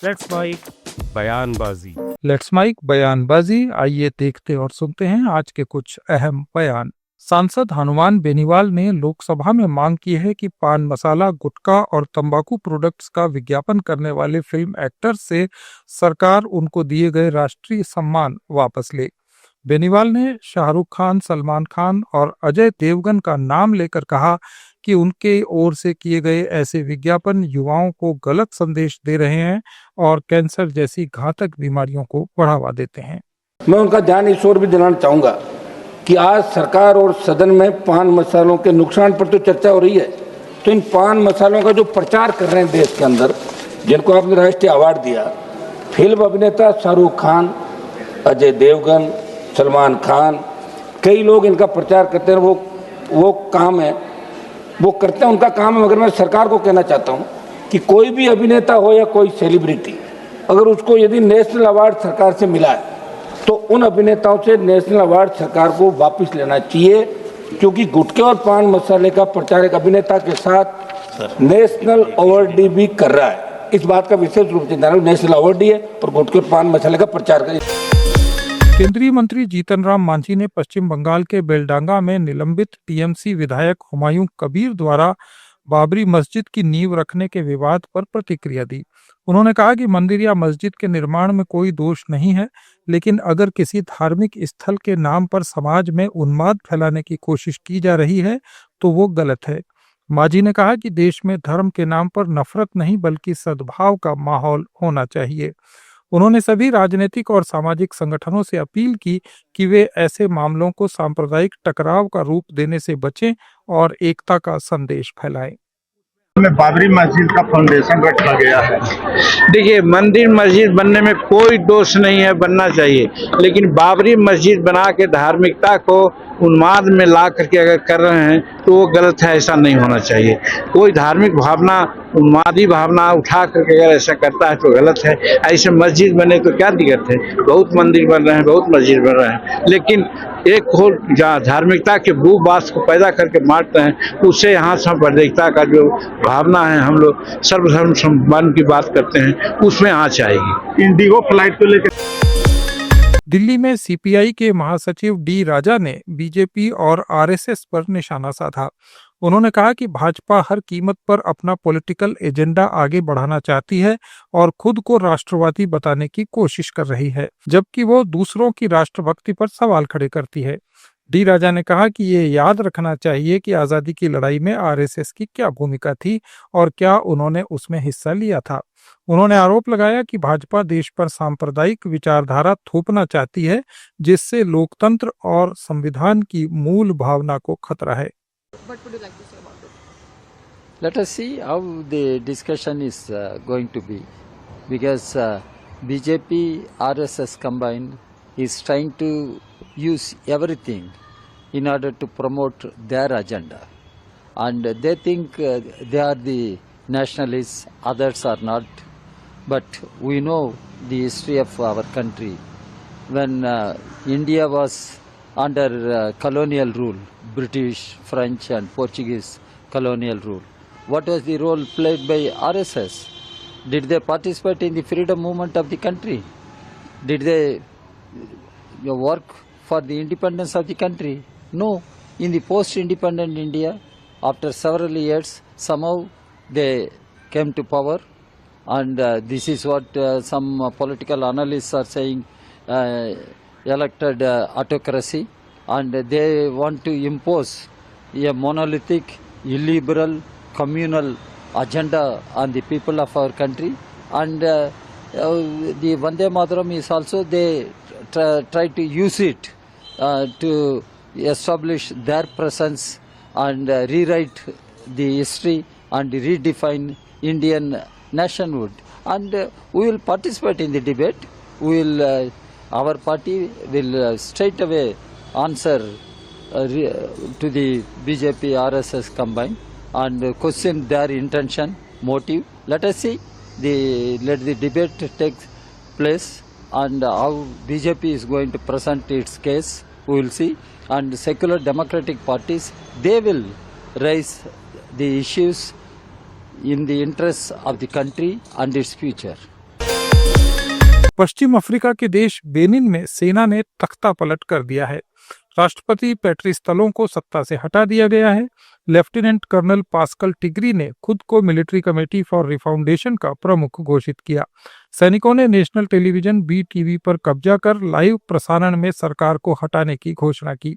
Let's mic बयानबाजी। Let's mic बयानबाजी। आइए देखते और सुनते हैं आज के कुछ अहम बयान। सांसद हनुमान बेनीवाल ने लोकसभा में मांग की है कि पान मसाला, गुटखा और तंबाकू प्रोडक्ट्स का विज्ञापन करने वाले फिल्म एक्टर्स से सरकार उनको दिए गए राष्ट्रीय सम्मान वापस ले। बेनीवाल ने शाहरुख खान, सलमान खान और अजय देवगन का नाम लेकर कहा कि उनके ओर से किए गए ऐसे विज्ञापन युवाओं को गलत संदेश दे रहे हैं और कैंसर जैसी घातक बीमारियों को बढ़ावा देते हैं। मैं उनका ध्यान इस ओर भी दिलाना चाहूंगा कि आज सरकार और सदन में पान मसालों के नुकसान पर तो चर्चा हो रही है, तो इन पान मसालों का जो प्रचार कर रहे हैं देश के अंदर, जिनको आपने राष्ट्रीय अवार्ड दिया, फिल्म अभिनेता शाहरुख खान, अजय देवगन, सलमान खान, कई लोग इनका प्रचार करते हैं। वो काम है, वो करते हैं, उनका काम है। मगर मैं सरकार को कहना चाहता हूं कि कोई भी अभिनेता हो या कोई सेलिब्रिटी, अगर उसको यदि नेशनल अवार्ड सरकार से मिला है तो उन अभिनेताओं से नेशनल अवार्ड सरकार को वापस लेना चाहिए, क्योंकि गुटखे और पान मसाले का प्रचार एक अभिनेता के साथ नेशनल अवार्डी भी कर रहा है। इस बात का विशेष रूप से ध्यान, नेशनल अवार्डी है और गुटखे और पान मसाले का प्रचार करे। केंद्रीय मंत्री जीतन राम मांझी ने पश्चिम बंगाल के बेलडांगा में निलंबित टीएमसी विधायक हुमायूं कबीर द्वारा बाबरी मस्जिद की नींव रखने के विवाद पर प्रतिक्रिया दी। उन्होंने कहा कि मंदिर या मस्जिद के निर्माण में कोई दोष नहीं है, लेकिन अगर किसी धार्मिक स्थल के नाम पर समाज में उन्माद फैलाने की कोशिश की जा रही है तो वो गलत है। मांझी ने कहा कि देश में धर्म के नाम पर नफरत नहीं बल्कि सद्भाव का माहौल होना चाहिए। उन्होंने सभी राजनीतिक और सामाजिक संगठनों से अपील की कि वे ऐसे मामलों को सांप्रदायिक टकराव का रूप देने से बचें और एकता का संदेश फैलाएं। में बाबरी मस्जिद का फाउंडेशन रखा गया है। देखिए, मंदिर मस्जिद बनने में कोई दोष नहीं है, बनना चाहिए, लेकिन बाबरी मस्जिद बना के धार्मिकता को उन्माद में ला करके अगर कर रहे हैं तो वो गलत है, ऐसा नहीं होना चाहिए। कोई धार्मिक भावना, उन्मादी भावना उठा करके अगर ऐसा करता है तो गलत है। ऐसे मस्जिद बने तो क्या दिक्कत है, बहुत मंदिर बन रहे हैं, बहुत मस्जिद बन रहे हैं, लेकिन एक हो जहाँ धार्मिकता के भू बास को पैदा करके मारते हैं, उससे यहाँ सांप्रदायिकता का जो भावना है, हम लोग सर्वधर्म सम्मान की बात करते हैं, उसमें आँच आएगी। इंडिगो फ्लाइट को लेकर दिल्ली में सीपीआई के महासचिव डी राजा ने बीजेपी और आरएसएस पर निशाना साधा। उन्होंने कहा कि भाजपा हर कीमत पर अपना पॉलिटिकल एजेंडा आगे बढ़ाना चाहती है और खुद को राष्ट्रवादी बताने की कोशिश कर रही है, जबकि वो दूसरों की राष्ट्रभक्ति पर सवाल खड़े करती है। डी राजा ने कहा कि ये याद रखना चाहिए कि आजादी की लड़ाई में आरएसएस की क्या भूमिका थी और क्या उन्होंने उसमें हिस्सा लिया था। उन्होंने आरोप लगाया कि भाजपा देश पर सांप्रदायिक विचारधारा थोपना चाहती है, जिससे लोकतंत्र और संविधान की मूल भावना को खतरा है। What would you like to say about it? Let us see how the discussion is going to be, because BJP, RSS combined is trying to use everything in order to promote their agenda, and they think they are the nationalists, others are not. But we know the history of our country. When India was under colonial rule, British, French and Portuguese colonial rule, what was the role played by RSS? Did they participate in the freedom movement of the country? Did they work for the independence of the country? No. In the post-independent India, after several years, somehow they came to power, and this is what some political analysts are saying, elected autocracy, and they want to impose a monolithic, illiberal, communal agenda on the people of our country. And the Vande Mataram is also, they try to use it to establish their presence and rewrite the history and redefine Indian nationhood. And we will participate in the debate. We will, our party will straight away answer to the BJP RSS combined and question their intention, motive. Let us see, let the debate take place, and how BJP is going to present its case, we will see. And secular democratic parties, they will raise the issues in the interests of the country and its future. Paschim Africa के देश Benin में सेना ने तख्ता पलट कर दिया है। राष्ट्रपति पैट्रिस तलों को सत्ता से हटा दिया गया है। लेफ्टिनेंट कर्नल पास्कल टिग्री ने खुद को मिलिट्री कमेटी फॉर रिफाउंडेशन का प्रमुख घोषित किया। सैनिकों ने नेशनल टेलीविजन BTV पर कब्जा कर लाइव प्रसारण में सरकार को हटाने की घोषणा की।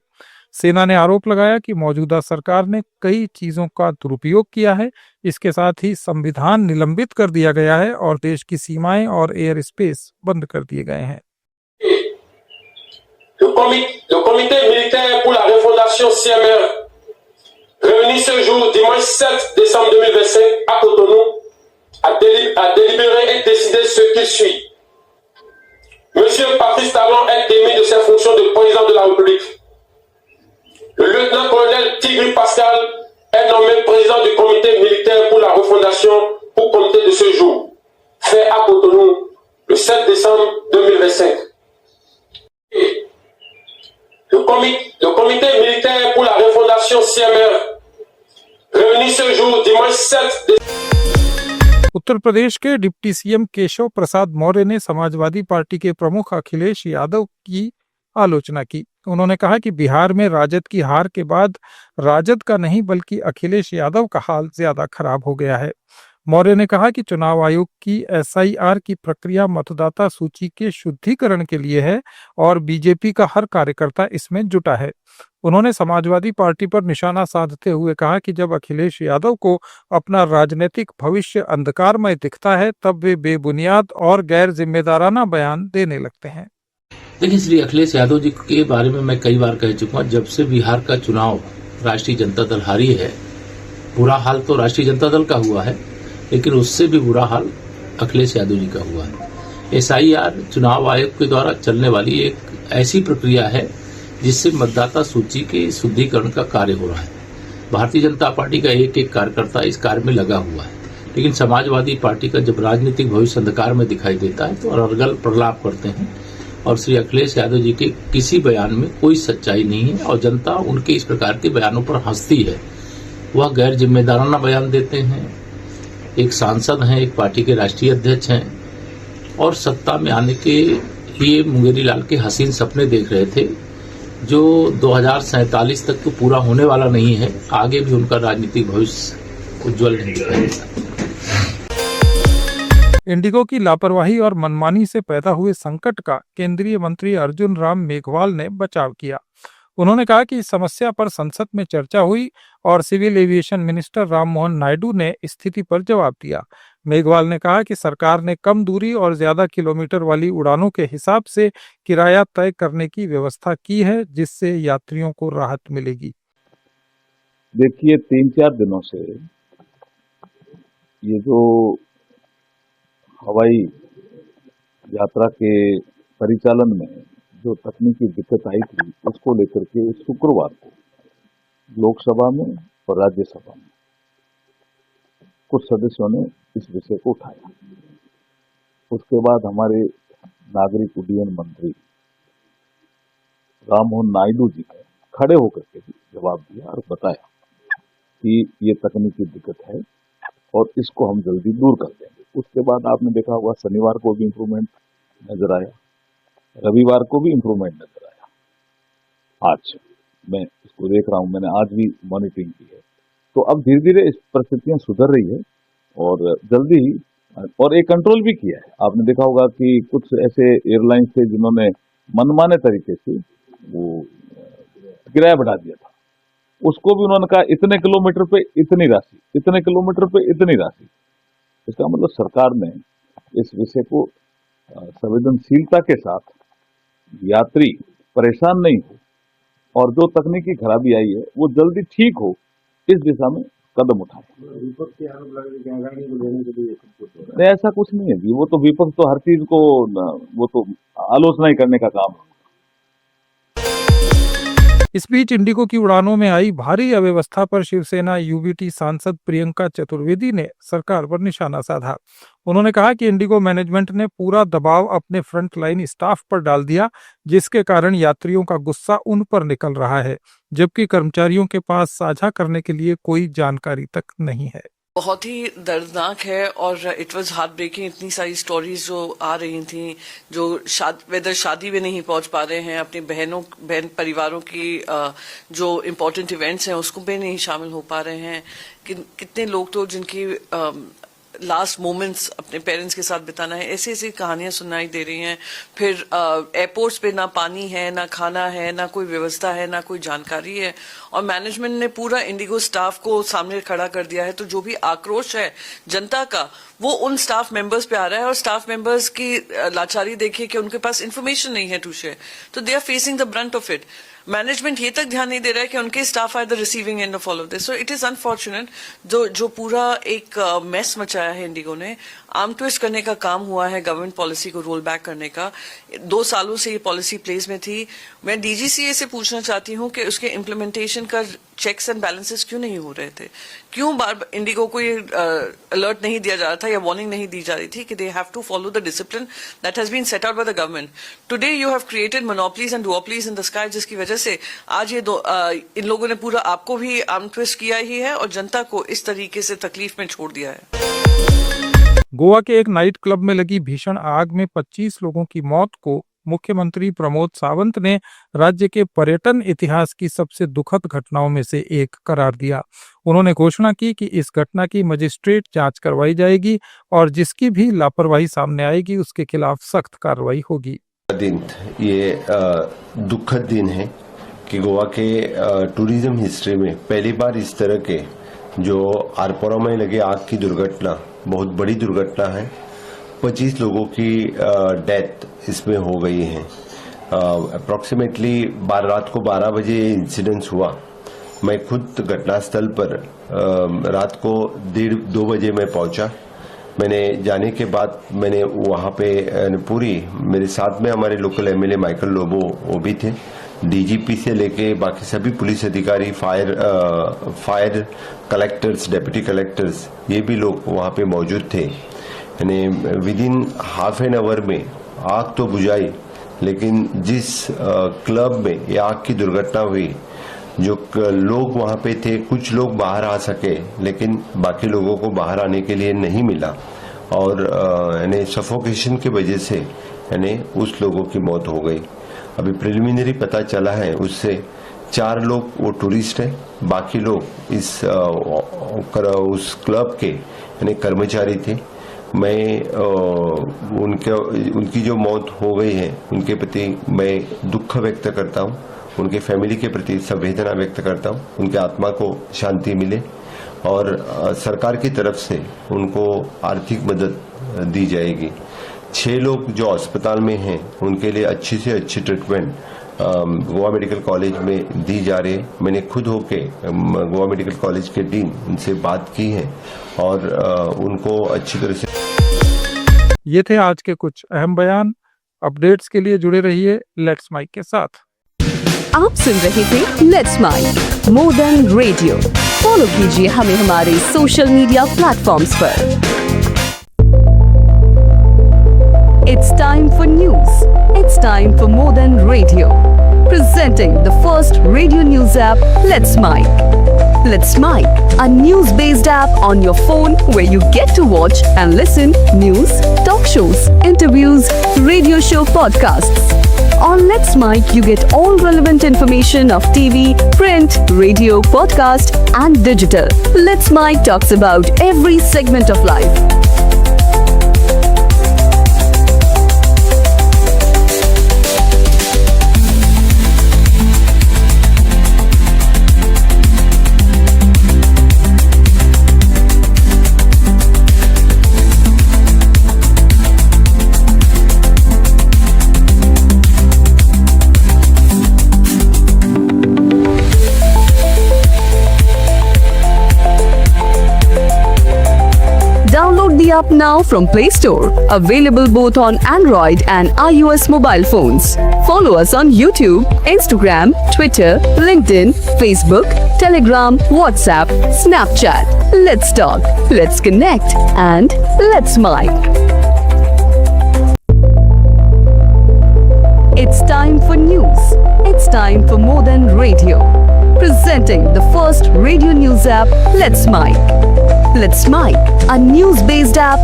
सेना ने आरोप लगाया कि मौजूदा सरकार ने कई चीजों का दुरुपयोग किया है। इसके साथ ही संविधान निलंबित कर दिया गया है और देश की सीमाएं और एयर स्पेस बंद कर दिए गए हैं। Le comité militaire pour la refondation CMR, réuni ce jour, dimanche 7 décembre 2025, à Cotonou, a délibéré et décidé ce qui suit. Monsieur Patrice Talon est démis de ses fonctions de président de la République. Le lieutenant-colonel Tigri Pascal est nommé président du comité militaire pour la refondation pour comité de ce jour, fait à Cotonou le 7 décembre 2025. Le comité militaire pour la refondation CMR, réuni ce jour, dimanche 7 décembre. Uttar Pradesh के deputy CM Keshav Prasad Maurya ने Samajwadi party के प्रमुख अखिलेश यादव की आलोचना की। उन्होंने कहा कि बिहार में राजद की हार के बाद राजद का नहीं बल्कि अखिलेश यादव का हाल ज्यादा खराब हो गया है। मौर्य ने कहा कि चुनाव आयोग की SIR की प्रक्रिया मतदाता सूची के शुद्धिकरण के लिए है और बीजेपी का हर कार्यकर्ता इसमें जुटा है। उन्होंने समाजवादी पार्टी पर निशाना साधते हुए कहा कि जब अखिलेश यादव को अपना राजनीतिक भविष्य अंधकारमय दिखता है तब वे बेबुनियाद और गैर जिम्मेदाराना बयान देने लगते हैं। देखिए, श्री अखिलेश यादव जी के बारे में मैं कई बार कह चुका हूं, जब से बिहार का चुनाव राष्ट्रीय जनता दल हारी है, बुरा हाल तो राष्ट्रीय जनता दल का हुआ है, लेकिन उससे भी बुरा हाल अखिलेश यादव जी का हुआ है। SIR चुनाव आयोग के द्वारा चलने वाली एक ऐसी प्रक्रिया है जिससे मतदाता सूची के शुद्धिकरण का कार्य हो रहा है। भारतीय जनता पार्टी का एक एक कार्यकर्ता इस कार्य में लगा हुआ है, लेकिन समाजवादी पार्टी का जब राजनीतिक भविष्य अंधकार में दिखाई देता है तो अरगल प्रलाप करते हैं और श्री अखिलेश यादव जी के किसी बयान में कोई सच्चाई नहीं है और जनता उनके इस प्रकार के बयानों पर हंसती है। वह गैर जिम्मेदाराना बयान देते हैं। एक सांसद हैं, एक पार्टी के राष्ट्रीय अध्यक्ष हैं और सत्ता में आने के लिए मुंगेरी लाल के हसीन सपने देख रहे थे जो 2047 तक तो पूरा होने वाला नहीं है। आगे भी उनका राजनीतिक भविष्य उज्जवल नहीं दिखाई देता। इंडिगो की लापरवाही और मनमानी से पैदा हुए संकट का केंद्रीय मंत्री अर्जुन राम मेघवाल ने बचाव किया। उन्होंने कहा कि इस समस्या पर संसद में चर्चा हुई और civil aviation minister Rammohan Naidu ने स्थिति पर जवाब दिया। मेघवाल ने कहा कि सरकार ने कम दूरी और ज्यादा किलोमीटर वाली उड़ानों के हिसाब से किराया तय करने की व्यवस्था की है, जिससे यात्रियों को राहत मिलेगी। देखिए, 3-4 दिनों से ये जो हवाई यात्रा के परिचालन में जो तकनीकी दिक्कत आई थी, उसको लेकर के शुक्रवार को लोकसभा में और राज्यसभा में कुछ सदस्यों ने इस विषय को उठाया। उसके बाद हमारे नागरिक उड्डयन मंत्री राममोहन नायडू जी ने खड़े होकर के जवाब दिया और बताया कि ये तकनीकी दिक्कत है और इसको हम जल्दी दूर कर देंगे। उसके बाद आपने देखा होगा शनिवार को भी इम्प्रूवमेंट नजर आया, रविवार को भी इम्प्रूवमेंट नजर आया। आज मैं इसको देख रहा हूं, मैंने आज भी मॉनिटरिंग की है। तो अब धीरे धीरे इस परिस्थितियां सुधर रही है और जल्दी ही और एक कंट्रोल भी किया है। आपने देखा होगा कि कुछ ऐसे एयरलाइंस थे जिन्होंने मनमाने तरीके से वो किराया बढ़ा दिया था, उसको भी उन्होंने कहा इतने किलोमीटर पे इतनी राशि, इतने किलोमीटर पे इतनी राशि। इसका मतलब सरकार ने इस विषय को संवेदनशीलता के साथ यात्री परेशान नहीं हो और जो तकनीकी खराबी आई है वो जल्दी ठीक हो, इस दिशा में कदम उठाए। नहीं, ऐसा कुछ नहीं है जी। वो तो विपक्ष तो हर चीज को वो तो आलोचना ही करने का काम है। इस बीच इंडिगो की उड़ानों में आई भारी अव्यवस्था पर शिवसेना UBT सांसद प्रियंका चतुर्वेदी ने सरकार पर निशाना साधा। उन्होंने कहा कि इंडिगो मैनेजमेंट ने पूरा दबाव अपने फ्रंट लाइन स्टाफ पर डाल दिया, जिसके कारण यात्रियों का गुस्सा उन पर निकल रहा है, जबकि कर्मचारियों के पास साझा करने के लिए कोई जानकारी तक नहीं है। बहुत ही दर्दनाक है और इट वाज हार्ट ब्रेकिंग। इतनी सारी स्टोरीज जो आ रही थी, जो वेदर शादी में नहीं पहुंच पा रहे हैं, अपनी बहन परिवारों की जो इम्पोर्टेंट इवेंट्स हैं उसको भी नहीं शामिल हो पा रहे हैं। कितने लोग तो जिनकी लास्ट मोमेंट्स अपने पेरेंट्स के साथ बिताना है, ऐसी ऐसी कहानियां सुनाई दे रही हैं। फिर एयरपोर्ट्स पे ना पानी है, ना खाना है, ना कोई व्यवस्था है, ना कोई जानकारी है, और मैनेजमेंट ने पूरा इंडिगो स्टाफ को सामने खड़ा कर दिया है। तो जो भी आक्रोश है जनता का वो उन स्टाफ मेंबर्स पे आ रहा है, और स्टाफ मेंबर्स की लाचारी देखिए कि उनके पास इंफॉर्मेशन नहीं है to share, so they are facing the brunt of it. Management ये तक ध्यान नहीं दे रहा है कि उनके staff are the receiving end of all of this. So it is unfortunate जो पूरा एक मेस मचाया है इंडिगो ने। आर्म ट्विस्ट करने का काम हुआ है, गवर्नमेंट पॉलिसी को रोल बैक करने का। 2 सालों से ये पॉलिसी प्लेस में थी। मैं डीजीसीए से पूछना चाहती हूँ कि उसके इम्प्लीमेंटेशन का चेक्स एंड बैलेंसेस क्यों नहीं हो रहे थे? क्यों बार इंडिगो को ये अलर्ट नहीं दिया जा रहा था या वार्निंग नहीं दी जा रही थी कि they have to follow the discipline that has been set out by the government? Today you have created monopolies and duopolies in the sky, जिसकी वजह से आज ये इन लोगों ने पूरा आपको भी आर्म ट्विस्ट किया ही है और जनता को इस तरीके से तकलीफ में छोड़ दिया है। गोवा के एक नाइट क्लब में लगी भीषण आग में 25 लोगों की मौत को मुख्यमंत्री प्रमोद सावंत ने राज्य के पर्यटन इतिहास की सबसे दुखद घटनाओं में से एक करार दिया। उन्होंने घोषणा की कि इस घटना की मजिस्ट्रेट जांच करवाई जाएगी और जिसकी भी लापरवाही सामने आएगी उसके खिलाफ सख्त कार्रवाई होगी। ये दुखद दिन है कि गोवा के टूरिज्म हिस्ट्री में पहली बार इस तरह के जो आरपोरा में लगे आग की दुर्घटना बहुत बड़ी दुर्घटना है। 25 लोगों की डेथ इसमें हो गई है। अप्रॉक्सीमेटली रात को 12 बजे इंसिडेंस हुआ। मैं खुद घटनास्थल पर रात को 1:30-2 बजे मैं पहुंचा। मैंने जाने के बाद मैंने वहां पे पूरी मेरे साथ में हमारे लोकल एमएलए माइकल लोबो वो भी थे, डीजीपी से लेके बाकी सभी पुलिस अधिकारी, फायर कलेक्टर्स, डेप्यूटी कलेक्टर्स, ये भी लोग वहां पे मौजूद थे। यानी with in half an hour में आग तो बुझाई, लेकिन जिस क्लब में ये आग की दुर्घटना हुई, जो लोग वहां पे थे, कुछ लोग बाहर आ सके लेकिन बाकी लोगों को बाहर आने के लिए नहीं मिला, और यानी सफोकेशन की वजह से यानी उस लोगों की मौत हो गई। अभी प्रिलिमिनरी पता चला है उससे 4 लोग वो टूरिस्ट हैं, बाकी लोग उस क्लब के यानी कर्मचारी थे। मैं उनकी जो मौत हो गई है उनके प्रति मैं दुख व्यक्त करता हूँ, उनके फैमिली के प्रति संवेदना व्यक्त करता हूँ, उनके आत्मा को शांति मिले और सरकार की तरफ से उनको आर्थिक मदद दी जाएगी। 6 लोग जो अस्पताल में हैं उनके लिए अच्छी से अच्छी ट्रीटमेंट गोवा मेडिकल कॉलेज में दी जा रही है। मैंने खुद होके गोवा मेडिकल कॉलेज के डीन उनसे बात की है और उनको अच्छी तरह से। ये थे आज के कुछ अहम बयान। अपडेट्स के लिए जुड़े रहिए लेट्स माइक के साथ। आप सुन रहे थे let's mic more than radio. Follow कीजिए हमें हमारे सोशल मीडिया प्लेटफॉर्म्स पर। It's time for news. It's time for More Than Radio. Presenting the first radio news app, Let's Mic. Let's Mic, a news-based app on your phone where you get to watch and listen news, talk shows, interviews, radio show podcasts. On Let's Mic, you get all relevant information of TV, print, radio, podcast, and digital. Let's Mic talks about every segment of life. Download the app now from Play Store. Available both on Android and iOS mobile phones. Follow us on YouTube, Instagram, Twitter, LinkedIn, Facebook, Telegram, WhatsApp, Snapchat. Let's talk, let's connect, and let's mic. It's time for news. It's time for More Than Radio. Presenting the first radio news app, Let's Mic. Let's Mike, a news-based app